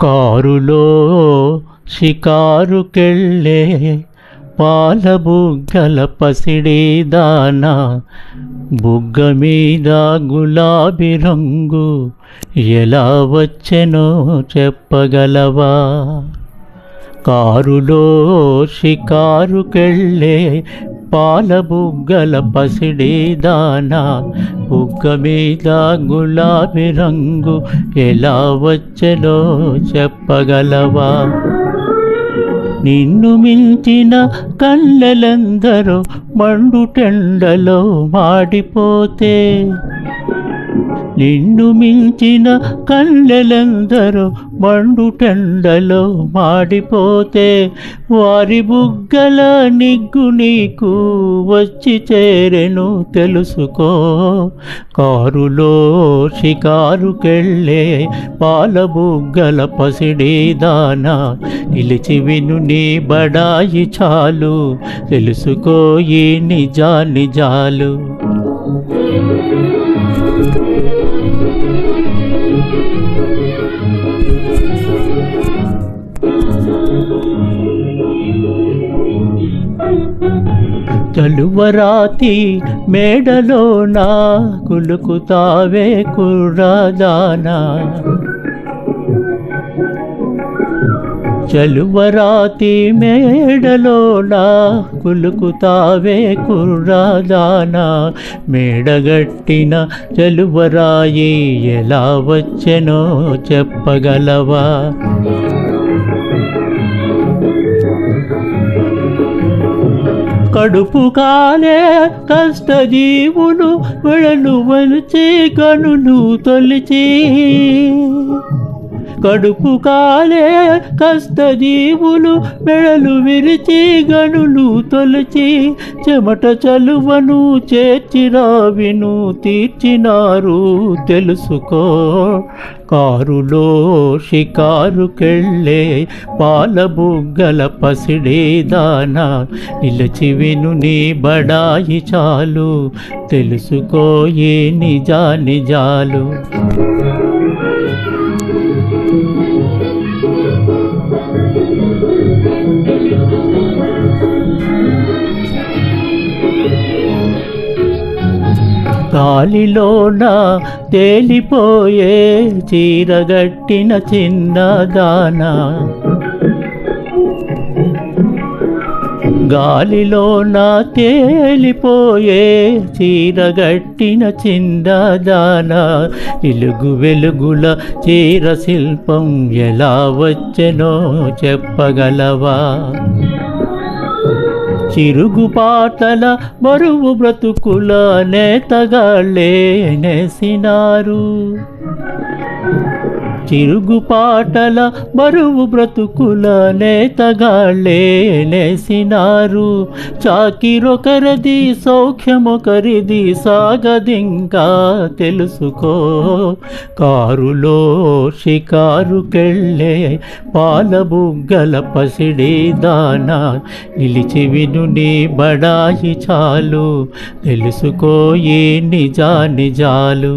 కారులో షికారుకెళ్ళే పాల బుగ్గల పసిడి దానా, బుగ్గ మీద గులాబీ రంగు ఎలా వచ్చెనో చెప్పగలవా? కారులో షికారుకెళ్ళే పాల బుగ్గల పసిడి దానా, బుగ్గ మీద గులాబీ రంగు ఎలా వచ్చెనో చెప్పగలవా? నిన్ను మించిన కళ్ళెలందరూ మండుటెండలో మాడిపోతే, నిన్ను మించిన కళ్ళెలందరూ మండుటెండలో మాడిపోతే, వారి బుగ్గల నిగ్గు నీకు వచ్చి చేరెను తెలుసుకో. కారులో షికారుకెళ్ళే పాల బుగ్గల పసిడి దానా, నిలిచి విను నీ బడాయి చాలు, తెలుసుకో ఈ నిజాలు. చలువరాతి మేడలోన కులుకుతావే కుర్రదానా, చలువరాతి మేడలోన కులుకుతావే కుర్రదానా, మేడగట్టిన చలువరాయి ఎలా వచ్చెనో చెప్పగలవా? కడుపు కాలే కష్టజీవులు వెడలు వలిచి కనులు తొలిచి, కడుపు కాలే కష్టజీవులు మెడలు విరిచి గనులు తొలిచి, చెమట చలువను చేర్చిరా విను తీర్చినారు తెలుసుకో. కారులో షికారుకెళ్ళే పాల బుగ్గల పసిడి దానా, నిలిచి విను నీ బడాయి చాలు, తెలుసుకో ఈ నిజాలు. గాలిలోన తేలిపోయే చీరగట్టిన చిన్నదానా, గాలిలోన తేలిపోయే చీరగట్టిన చిన్నదానా, ఇలుగు వెలుగుల చీర శిల్పం ఎలా వచ్చెనో చెప్పగలవా? చిరుగు పాటల బరువు బ్రతుకుల నేతగాళ్ళే నేసినారు, చిరుగు పాటల బరువు బ్రతుకుల నేతగాళ్ళే నేసినారు, చాకిరొకరిది సౌఖ్యమొకరిది సాగదింకా తెలుసుకో. కారులో షికారుకెళ్ళే పాల బుగ్గల పసిడి దానా, నిలిచి విను నీ బడాయి చాలు, తెలుసుకో ఈ నిజాలు.